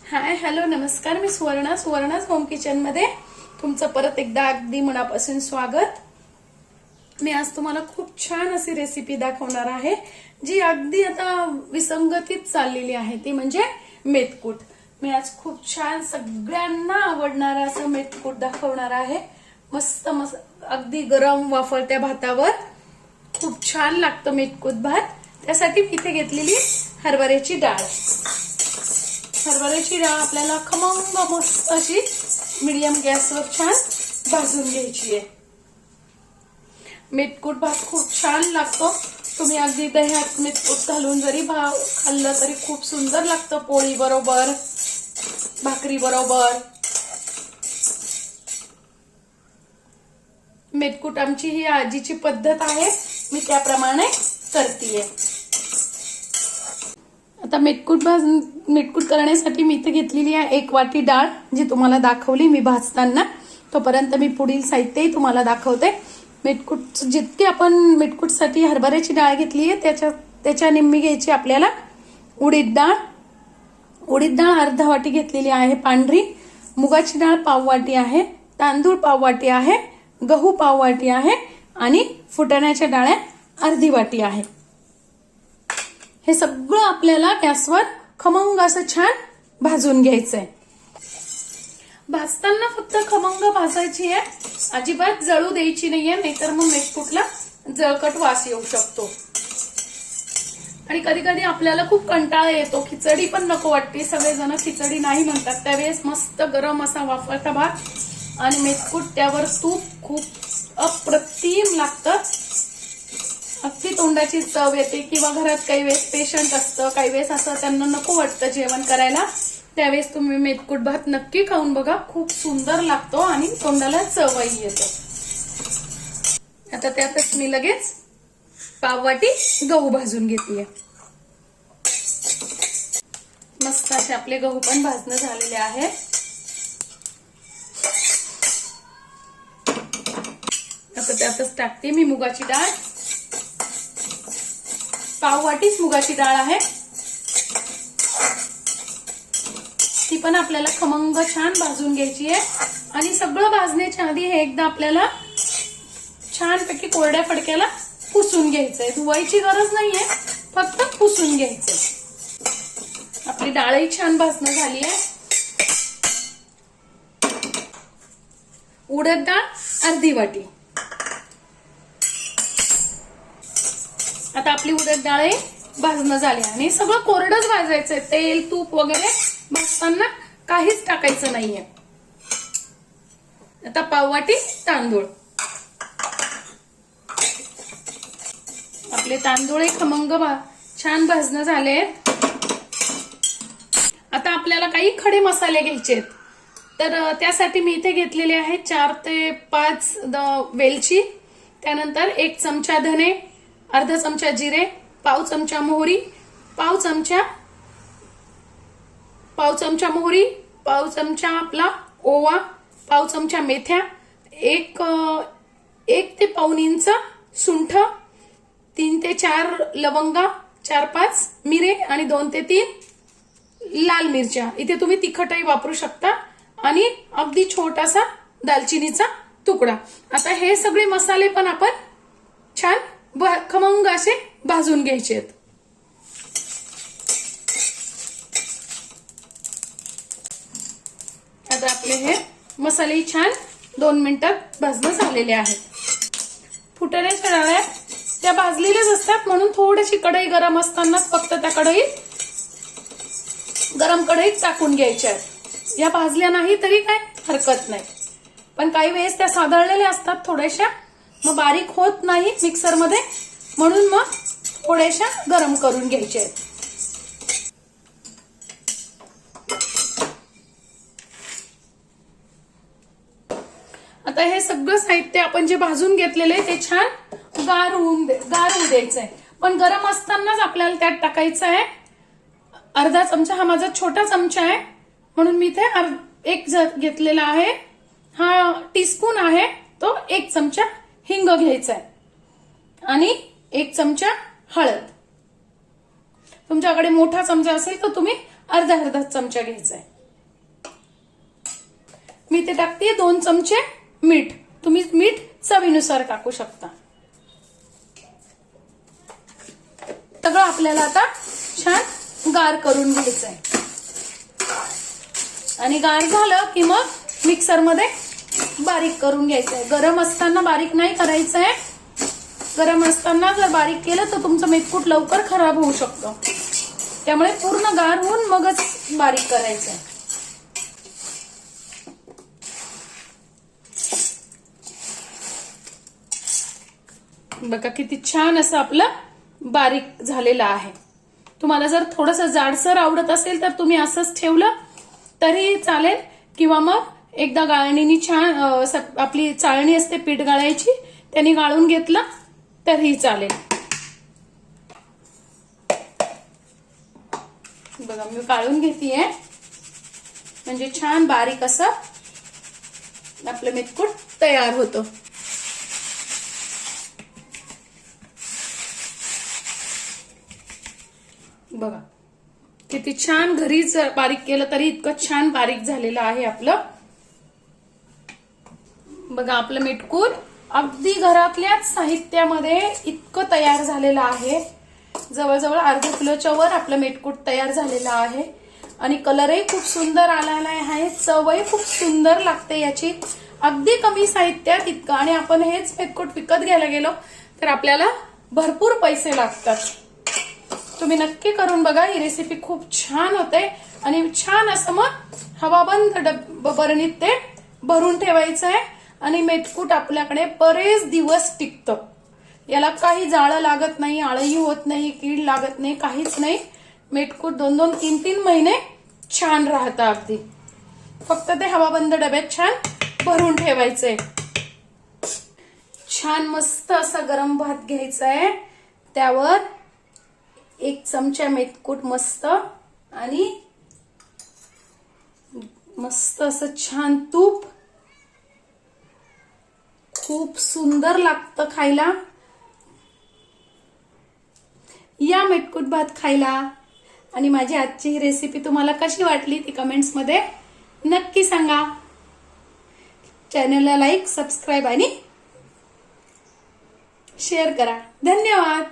Hi hello नमस्कार, मी सुवर्णाच home kitchen मध्ये तुमचं परत एकदा अगदी मनापासून स्वागत। मी आज तुम्हाला खूप छान अशी रेसिपी दाखवणार आहे जी अगदी आता विसंगतीत चाललेली आहे, ती म्हणजे मेथकूट। मी आज खूप छान सगळ्यांना आवडणारा असं मेथकूट दाखवणार आहे। मस्त मस्त अगदी गरम वाफळत्या भातावर खूप छान लागतं मेथकूट भात। त्यासाठी इथे घेतलेली हरभऱ्याची डाळ। हरभऱ्याची डाळ आपल्याला खमंग मस्त अशी मीडियम गॅसवर छान भाजून घ्यायची आहे। मेथकूट भात खूप छान लागतो। तुम्ही अगदी दह्यात मेथकूट घालून जरी खाल्लं तरी खूप सुंदर लागतं, पोळी बरोबर, भाकरी बरोबर। मेथकूट आमची ही आजीची पद्धत आहे, मी त्याप्रमाणे करतेय। आता मेथकूट करण्यासाठी मी इथे घेतलेली आहे 1 वाटी डाळ, जी तुम्हाला दाखवली मी भाजताना। तोपर्यंत मी पुढील साहित्यही तुम्हाला दाखवते। मेथकूट जितके आपण मेथकूटसाठी हरभऱ्याची डाळ घेतली आहे त्याच्या निम्मी घ्यायची आपल्याला उडीद डाळ। उडीद डाळ अर्धा वाटी घेतलेली आहे पांढरी। मुगाची डाळ पाव वाटी आहे, तांदूळ पाव वाटी आहे, गहू पाव वाटी आहे आणि फुटाण्याच्या डाळ्या अर्धी वाटी आहे। हे सगळं आपल्याला गॅसवर खमंग असं छान भाजून घ्यायचंय। भाजताना फक्त खमंग भाजायची आहे, अजिबात जळू द्यायची नाहीये, नाहीतर मग मेथकूटला जळकट वास येऊ शकतो। आणि कधी कधी आपल्याला खूप कंटाळा येतो, खिचडी पण नको वाटते, सगळेजण खिचडी नाही म्हणतात, त्यावेळेस मस्त गरम असा वाफळता भात आणि मेथकूट त्यावर तूप खूप अप्रतिम लागतं। अगदी तोंडाची चव येते। किंवा घरात काही वेळेस पेशंट असतं, काही वेळेस असं त्यांना नको वाटतं जेवण करायला, त्यावेळेस तुम्ही मेथकूट भात नक्की खाऊन बघा, खूप सुंदर लागतो आणि तोंडाला चवही येते। आता त्यातच मी लगेच पाव वाटी गहू भाजून घेतेय। मस्त असे आपले गहू पण भाजणं झालेले आहे। आता त्यातच टाकते मी मुगाची डाळ। पाव वाटीच मुगाची डाळ आहे, ती पण आपल्याला खमंग छान भाजून घ्यायची आहे। आणि सगळं भाजण्याच्या आधी हे एकदा आपल्याला छानपैकी कोरड्या फडक्याला पुसून घ्यायचंय। धुवायची गरज नाहीये, फक्त पुसून घ्यायचंय। आपली डाळही छान भाजणं झाली आहे। उडद डाळ अर्धी वाटी। आता आपली उडद डाळ भाजणं झाली आणि सगळं कोरडंच भाजायचंय, तेल तूप वगैरे भाजताना काहीच टाकायचं नाहीये। आता पाव वाटी तांदूळ। आपले तांदूळ खमंग छान भाजणं झाले। आता आपल्याला काही खडे मसाले घ्यायचे आहेत, तर त्यासाठी मी इथे घेतलेले आहेत 4 ते 5 वेलची, त्यानंतर 1 चमचा धने, अर्धा चमचा जिरे, पाव चमचा मोहरी, पाव चमचा आपला ओवा, पाव चमचा मेथ्या, एक ते पाऊण इंच सुंठ, 3 ते 4 लवंगा, 4-5 मिरे आणि 2 ते 3 लाल मिरच्या। इथे तुम्ही तिखटही वापरू शकता आणि अगदी छोटासा दालचिनीचा तुकडा। आता हे सगळे मसाले पण आपण छान खमंग असे भाजून घ्यायचे आहेत। आता आपले हे मसाले छान 2 मिनिटात भाजणं झालेले आहेत। फुटाण्याच्या डाळ्या त्या भाजलेल्याच असतात, म्हणून थोडीशी कढई गरम असतानाच फक्त त्या गरम कढईत टाकून घ्यायच्या आहेत। या भाजल्या नाही तरी काय हरकत नाही, पण काही वेळेस त्या सादळलेल्या असतात थोड्याशा, मग बारीक होत नाही मिक्सर मध्ये, म्हणून मग थोड्याशा गरम करून घ्यायच्या आहेत। आता हे सगळं साहित्य आपण जे भाजून घेतलेले ते छान गार होऊ द्यायचंय, पण गरम असतानाच आपल्याला त्यात टाकायचं आहे अर्धा चमचा। हा माझा छोटा चमचा आहे, म्हणून मी इथे 1 घेतलेला आहे। हा टीस्पून आहे, तो 1 चमचा हिंग घ्यायचा आहे आणि 1 चमचा हळद। तुमच्याकडे मोठा चमचा असेल तर तुम्ही अर्धा चमचा घ्यायचा आहे। मी ते टाकते 2 चमचे मीठ. तुम्ही मीठ चवीनुसार टाकू शकता. सगळं आपल्याला आता छान गार करून घ्यायचंय. आणि गार झालं की मग मिक्सरमध्ये बारीक करून घ्यायचंय. गरम असताना बारीक नाही करायचंय. गरम असताना जर बारीक केलं तर तुमचं मेथकूट लवकर खराब होऊ शकतं. त्यामुळे पूर्ण गार होऊन मगच बारीक करायचंय. बघा किती छान असं आपलं बारीक झालेलं आहे. तुम्हाला जर थोडंसं जाडसर आवडत असेल तर तुम्ही असंच ठेवलं तरी चालेल, किंवा मग एकदा गाळणीने छान आपली चाळणी असते पीठ गाळायची, त्यांनी गाळून घेतलं तरीही चालेल. बघा मी गाळून घेतेय, म्हणजे छान बारीक असं आपलं मेथकूट तयार होतं. बघा किती छान, घरीच बारीक केलं तरी इतकं छान बारीक झालेलं आहे आपलं. बघा आपलं मेथकूट अगदी घरातल्याच साहित्यामध्ये इतकं तयार झालेलं आहे. जवळजवळ अर्धा किलोच्या वर आपलं मेथकूट तयार झालेलं आहे. आणि कलरही खूप सुंदर आलेला आहे. चवही खूप सुंदर लागते याची. अगदी कमी साहित्यात इतकं. आणि आपण हेच मेथकूट विकत घ्यायला गेलो तर आपल्याला भरपूर पैसे लागतात. तुम्ही नक्की करून बघा. ही रेसिपी खूप छान होते. आणि छान असं मग हवाबंद बरणीत ते भरून ठेवायचं आहे. आणि मेथकूट आपल्याकडे बरेच दिवस टिकतं. याला काही जाळं लागत नाही, आळही होत नाही, कीड लागत नाही, काहीच नाही. मेथकूट 2-2, 3-3 महिने छान राहतं अगदी. फक्त ते हवाबंद डब्यात छान भरून ठेवायचंय. छान मस्त असा गरम भात घ्यायचा आहे. त्यावर 1 चमचा मेथकूट मस्त, आणि मस्त असं छान तूप. खूप सुंदर लागतं खायला. या मेथकूट भात खायला. आणि माझी आजची ही रेसिपी तुम्हाला कशी वाटली ती कमेंट्स मध्ये नक्की सांगा. चॅनलला लाईक, सबस्क्राईब आणि शेअर करा. धन्यवाद.